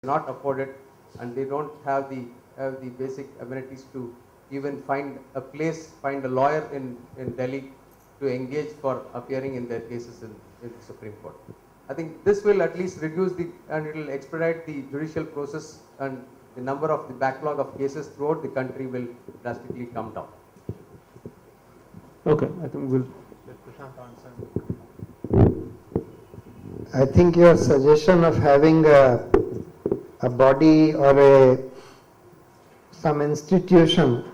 cannot afford it, and they don't have the basic amenities to even find a place, find a lawyer in Delhi to engage for appearing in their cases in the Supreme Court. I think this will at least reduce and it will expedite the judicial process, and the number of the backlog of cases throughout the country will drastically come down. Okay, I think we'll let Prashant answer. I think your suggestion of having a body or some institution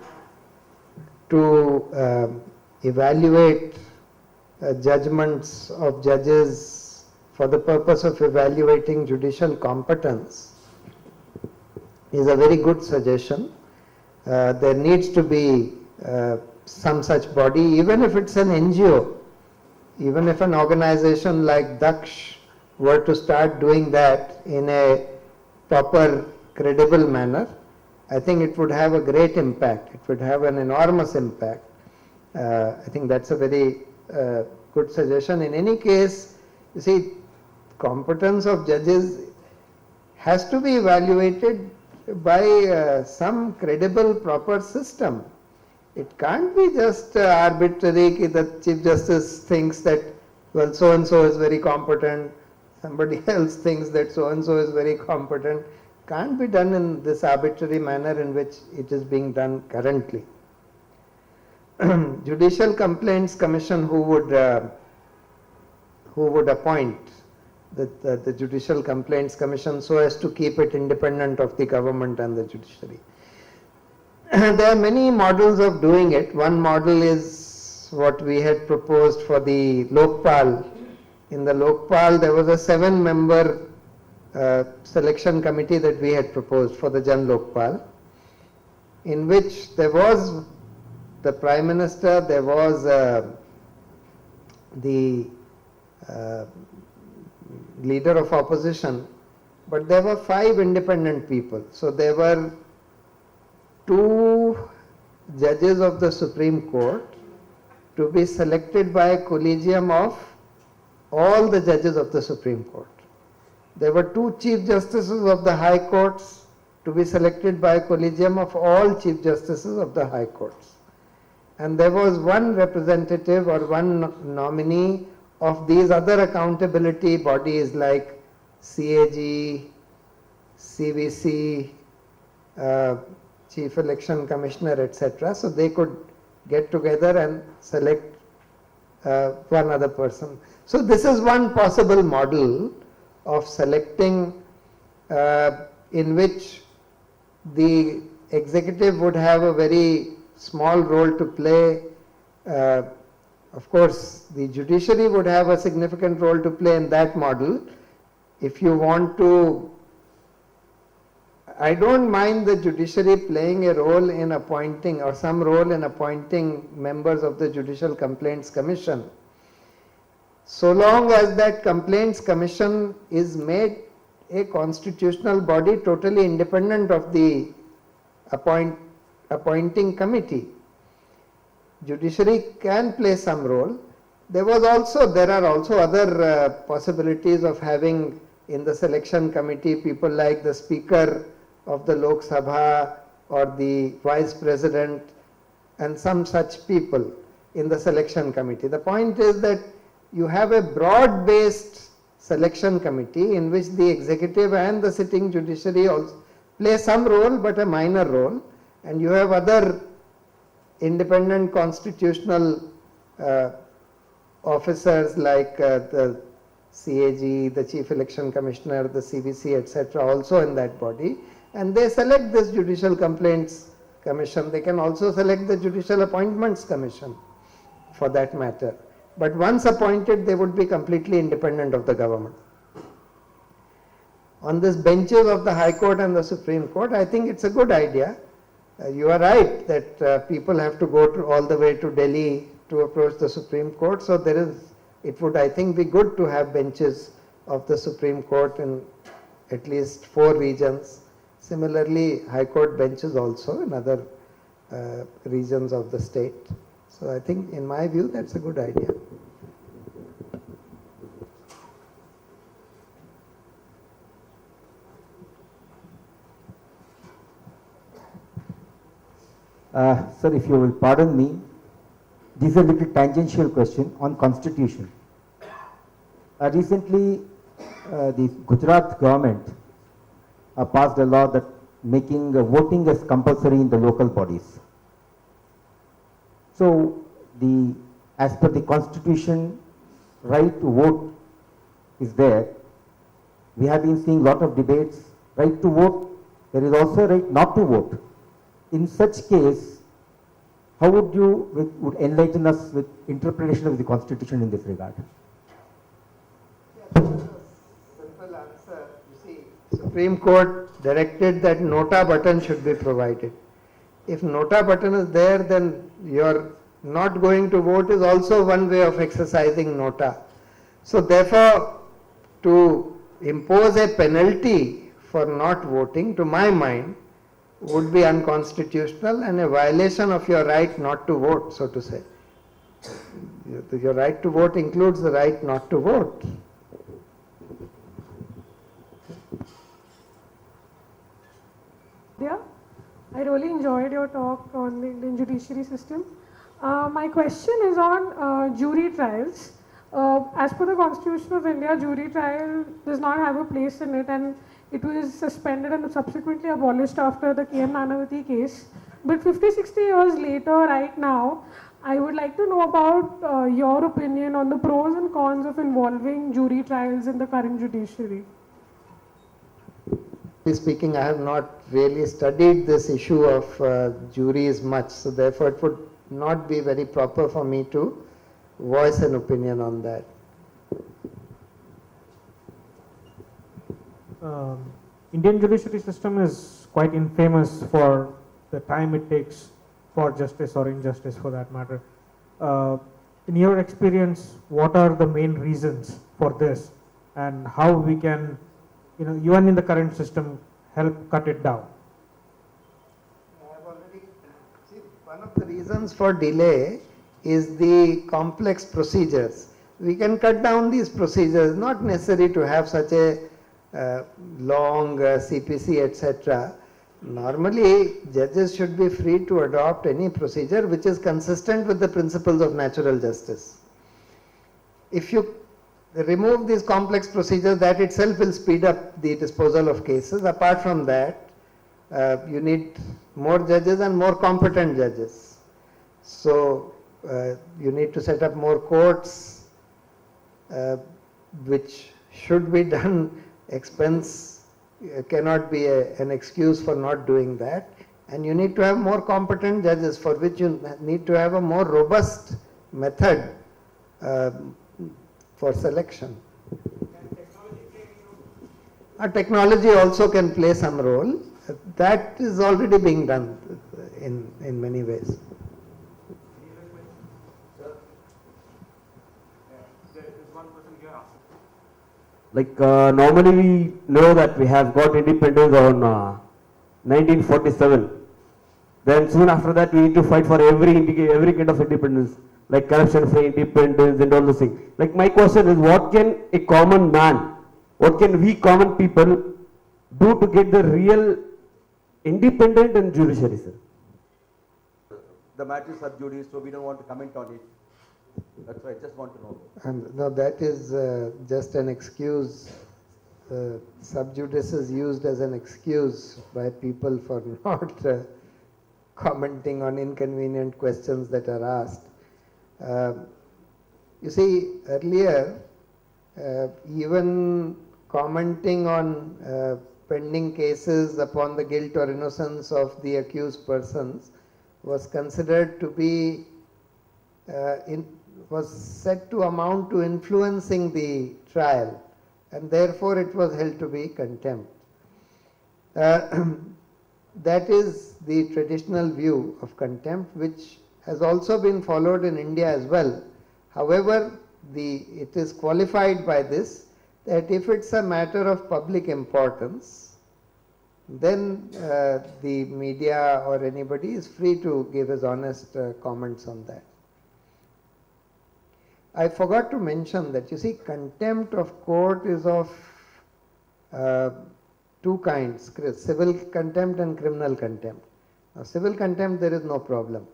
to evaluate judgments of judges for the purpose of evaluating judicial competence is a very good suggestion. There needs to be some such body, even if it's an NGO, even if an organization like Daksh were to start doing that in a proper, credible manner, I think it would have a great impact. It would have an enormous impact. I think that's a very good suggestion. In any case, you see, competence of judges has to be evaluated by some credible, proper system. It can't be just arbitrary that Chief Justice thinks that, well, so-and-so is very competent, somebody else thinks that so-and-so is very competent. Can't be done in this arbitrary manner in which it is being done currently. Judicial Complaints Commission, who would appoint the Judicial Complaints Commission so as to keep it independent of the government and the judiciary. There are many models of doing it. One model is what we had proposed for the Lokpal. In the Lokpal, there was a 7-member selection committee that we had proposed for the Jan Lokpal, in which there was the Prime Minister, there was the leader of opposition, but there were 5 independent people. So there were 2 judges of the Supreme Court to be selected by a collegium of all the judges of the Supreme Court. There were 2 Chief Justices of the High Courts to be selected by a collegium of all Chief Justices of the High Courts. And there was 1 representative or 1 nominee of these other accountability bodies like CAG, CVC, Chief Election Commissioner, etc. So they could get together and select one other person. So this is one possible model of selecting in which the executive would have a very small role to play. Of course, the judiciary would have a significant role to play in that model. If you want to, I don't mind the judiciary playing a role in appointing or some role in appointing members of the Judicial Complaints Commission, so long as that Complaints Commission is made a constitutional body totally independent of the appointing committee. Judiciary can play some role. There are also other possibilities of having in the selection committee people like the Speaker of the Lok Sabha or the Vice President and some such people in the selection committee. The point is that you have a broad-based selection committee in which the executive and the sitting judiciary also play some role, but a minor role, and you have other independent constitutional officers like the CAG, the Chief Election Commissioner, the CVC, etc. also in that body, and they select this Judicial Complaints Commission. They can also select the Judicial Appointments Commission for that matter. But once appointed, they would be completely independent of the government. On these benches of the High Court and the Supreme Court, I think it's a good idea. You are right that people have to go all the way to Delhi to approach the Supreme Court. So it would, I think, be good to have benches of the Supreme Court in at least 4 regions. Similarly, High Court benches also in other regions of the state. So I think, in my view, that's a good idea. Sir, if you will pardon me, this is a little tangential question on constitution. Recently, the Gujarat government passed a law that making voting as compulsory in the local bodies. So, as per the constitution, right to vote is there. We have been seeing lot of debates. Right to vote, there is also right not to vote. In such case, how would you would enlighten us with interpretation of the constitution in this regard? Simple answer. You see, Supreme Court directed that nota button should be provided. If nota button is there, then your not going to vote is also one way of exercising nota. So therefore, to impose a penalty for not voting, to my mind, would be unconstitutional and a violation of your right not to vote, so to say. Your right to vote includes the right not to vote. Yeah, I really enjoyed your talk on the Indian judiciary system. My question is on jury trials. As per the Constitution of India, jury trial does not have a place in it, and it was suspended and subsequently abolished after the K.M. Nanavati case. But 50-60 years later, right now, I would like to know about your opinion on the pros and cons of involving jury trials in the current judiciary. Speaking, I have not really studied this issue of juries much, so therefore it would not be very proper for me to voice an opinion on that. Indian judiciary system is quite infamous for the time it takes for justice or injustice for that matter. In your experience, what are the main reasons for this and how we can, even in the current system, help cut it down? One of the reasons for delay is the complex procedures. We can cut down these procedures, not necessary to have such a long CPC, etc. Normally, judges should be free to adopt any procedure which is consistent with the principles of natural justice. If you remove these complex procedures, that itself will speed up the disposal of cases. Apart from that, you need more judges and more competent judges. So, you need to set up more courts, which should be done. Expense cannot be an excuse for not doing that. And you need to have more competent judges, for which you need to have a more robust method for selection. Technology also can play some role. That is already being done in many ways. Like normally we know that we have got independence on 1947. Then soon after that we need to fight for every kind of independence, like corruption-free independence and all those things. Like my question is, what can a common man, what can we common people do to get the real independent and judiciary, sir? The matter is sub judice, so we don't want to comment on it. That's why I just want to know. And no, that is just an excuse. Sub judice is used as an excuse by people for not commenting on inconvenient questions that are asked. You see, earlier, even commenting on pending cases upon the guilt or innocence of the accused persons was considered to be was said to amount to influencing the trial, and therefore it was held to be contempt. That is the traditional view of contempt, which has also been followed in India as well. However, it is qualified by this, that if it's a matter of public importance, then the media or anybody is free to give his honest comments on that. I forgot to mention that, you see, contempt of court is of two kinds, civil contempt and criminal contempt. Now, civil contempt, there is no problem.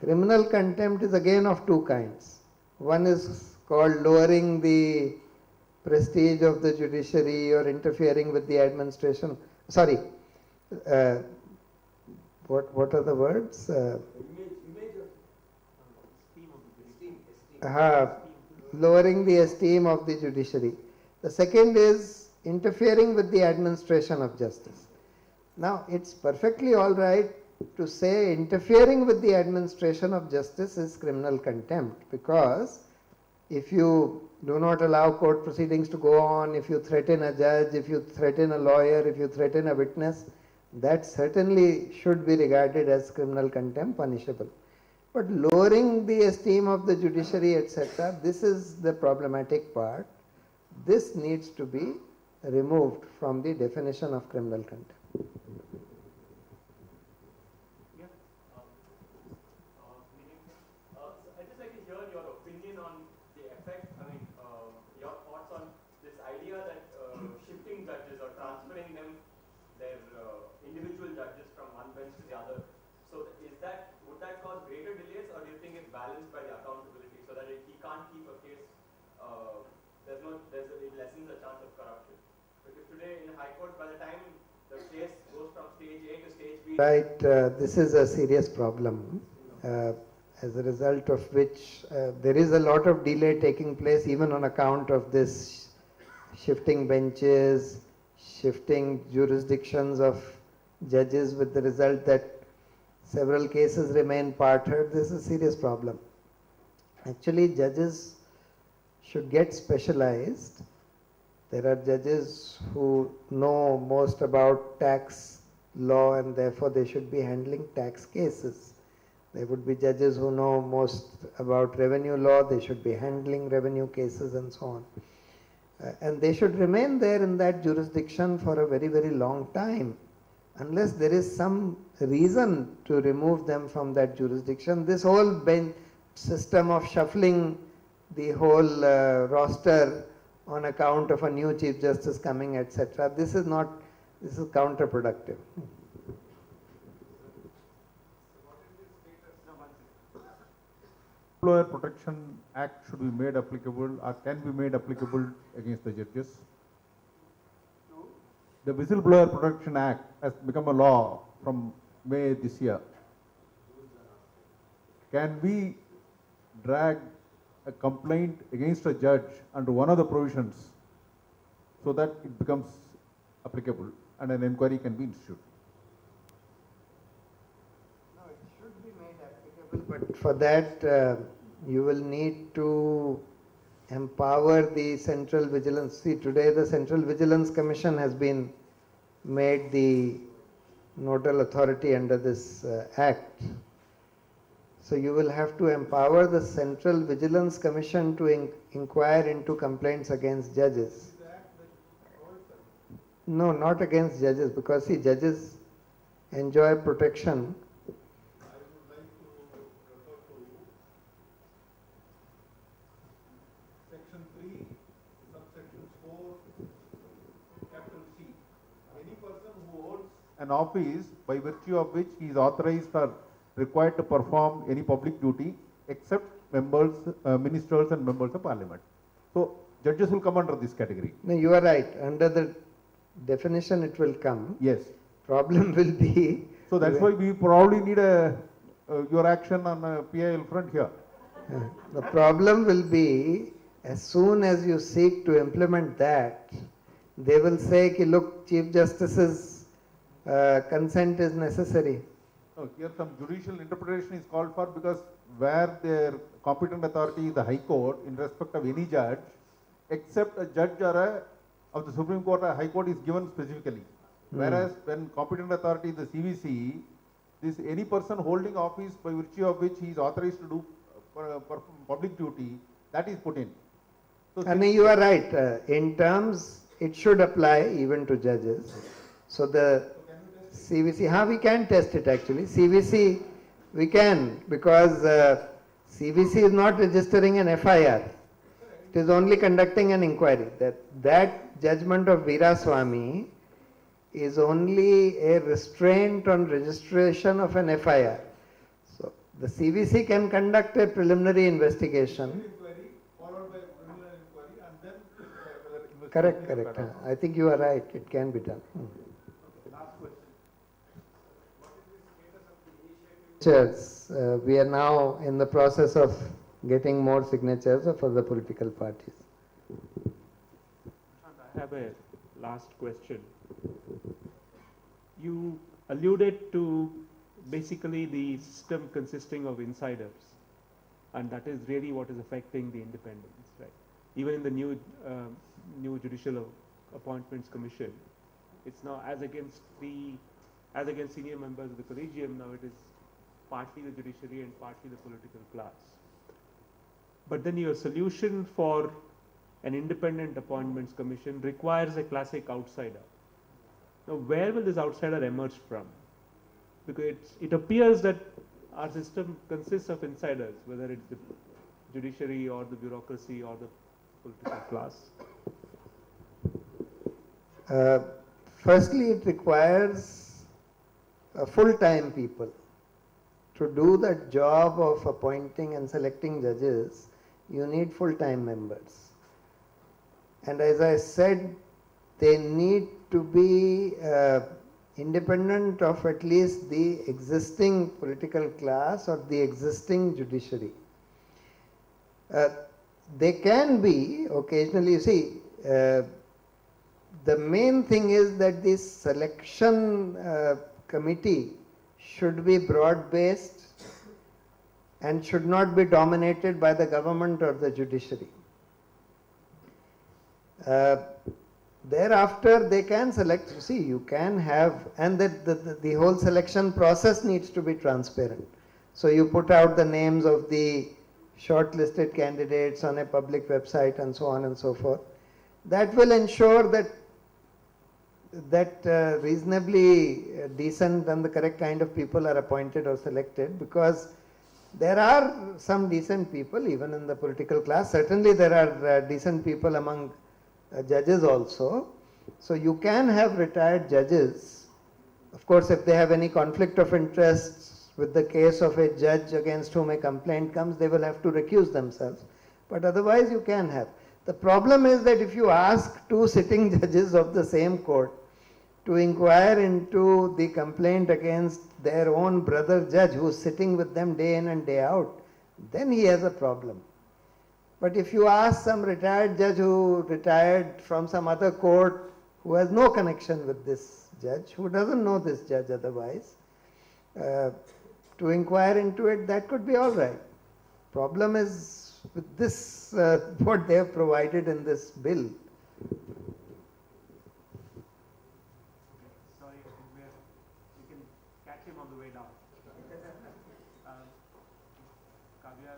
Criminal contempt is again of two kinds. One is called lowering the prestige of the judiciary or interfering with the administration. Sorry, what are the words? Lowering the esteem of the judiciary. The second is interfering with the administration of justice. Now, it's perfectly all right to say interfering with the administration of justice is criminal contempt, because if you do not allow court proceedings to go on, if you threaten a judge, if you threaten a lawyer, if you threaten a witness, that certainly should be regarded as criminal contempt, punishable. But lowering the esteem of the judiciary, etc., this is the problematic part. This needs to be removed from the definition of criminal contempt. I'd just like to hear your opinion on the effect, your thoughts on this idea that shifting judges or transferring them, their individual judges from one bench to the other. So would that cause greater delays, or do you think it's balanced by the accountability so that he can't keep a case, it lessens the chance of corruption? Because today in High Court, by the time the case goes from stage A to stage B. Right, this is a serious problem, as a result of which there is a lot of delay taking place even on account of this shifting benches, shifting jurisdictions of judges, with the result that several cases remain part-heard. This is a serious problem. Actually, judges should get specialized. There are judges who know most about tax law and therefore they should be handling tax cases. There would be judges who know most about revenue law, they should be handling revenue cases and so on. And they should remain there in that jurisdiction for a very, very long time. Unless there is some reason to remove them from that jurisdiction, this whole bench system of shuffling the whole roster on account of a new Chief Justice coming, etc., this is counterproductive. Whistleblower Protection Act should be made applicable or can be made applicable against the judges. The Whistleblower Protection Act has become a law from May this year. Can we drag a complaint against a judge under one of the provisions so that it becomes applicable and an inquiry can be instituted? No, it should be made applicable, but for that you will need to empower the Central Vigilance. See, today the Central Vigilance Commission has been made the nodal authority under this act. So you will have to empower the Central Vigilance Commission to inquire into complaints against judges. No, not against judges, because see, judges enjoy protection. I would like to refer to Section 3, subsection 4, capital C. Any person who holds an office by virtue of which he is authorized or required to perform any public duty except members, ministers and members of parliament. So judges will come under this category. No, you are right. Under the definition it will come. Yes. Problem will be. So that's why we probably need your action on a PIL front here. The problem will be, as soon as you seek to implement that, they will say, ki, look, Chief Justice's consent is necessary. No, here some judicial interpretation is called for, because where their competent authority is the High Court in respect of any judge, except a judge or of the Supreme Court or High Court is given specifically. Whereas when competent authority is the CVC, this any person holding office by virtue of which he is authorized to do public duty, that is put in. So I mean, you are right. In terms, it should apply even to judges. So the CVC, we can test it actually. CVC, we can, because CVC is not registering an FIR. It is only conducting an inquiry. That judgment of Veeraswamy is only a restraint on registration of an FIR. So the CVC can conduct a preliminary investigation. Inquiry followed by criminal inquiry and then whether Correct, investigation is correct. better. I think you are right, it can be done. Last question. Signatures. We are now in the process of getting more signatures of other political parties. I have a last question. You alluded to basically the system consisting of insiders, and that is really what is affecting the independence, right? Even in the new Judicial Appointments Commission, it's now as against senior members of the collegium. Now it is partly the judiciary and partly the political class. But then your solution for an independent appointments commission requires a classic outsider. Now, where will this outsider emerge from? Because it appears that our system consists of insiders, whether it's the judiciary or the bureaucracy or the political class. Firstly, it requires full-time people. To do the job of appointing and selecting judges, you need full-time members. And as I said, they need to be independent of at least the existing political class or the existing judiciary. They can be occasionally, you see, the main thing is that this selection committee should be broad-based and should not be dominated by the government or the judiciary. Thereafter, they can select, you see, you can have, and that the whole selection process needs to be transparent. So you put out the names of the shortlisted candidates on a public website and so on and so forth. That will ensure that reasonably decent and the correct kind of people are appointed or selected, because there are some decent people even in the political class. Certainly there are decent people among judges also. So you can have retired judges. Of course, if they have any conflict of interest with the case of a judge against whom a complaint comes, they will have to recuse themselves. But otherwise you can have. The problem is that if you ask two sitting judges of the same court to inquire into the complaint against their own brother judge who is sitting with them day in and day out, then he has a problem. But if you ask some retired judge who retired from some other court, who has no connection with this judge, who doesn't know this judge otherwise, to inquire into it, that could be all right. Problem is with this, what they have provided in this bill. Sorry, you can catch him on the way down. Kavya,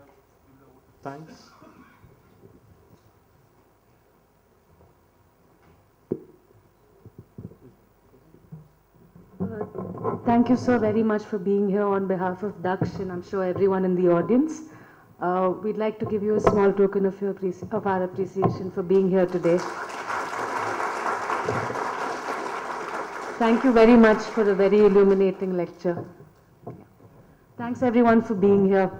thanks. Thank you so very much for being here on behalf of Daksh and I'm sure everyone in the audience. We'd like to give you a small token of our appreciation for being here today. Thank you very much for a very illuminating lecture. Thanks everyone for being here.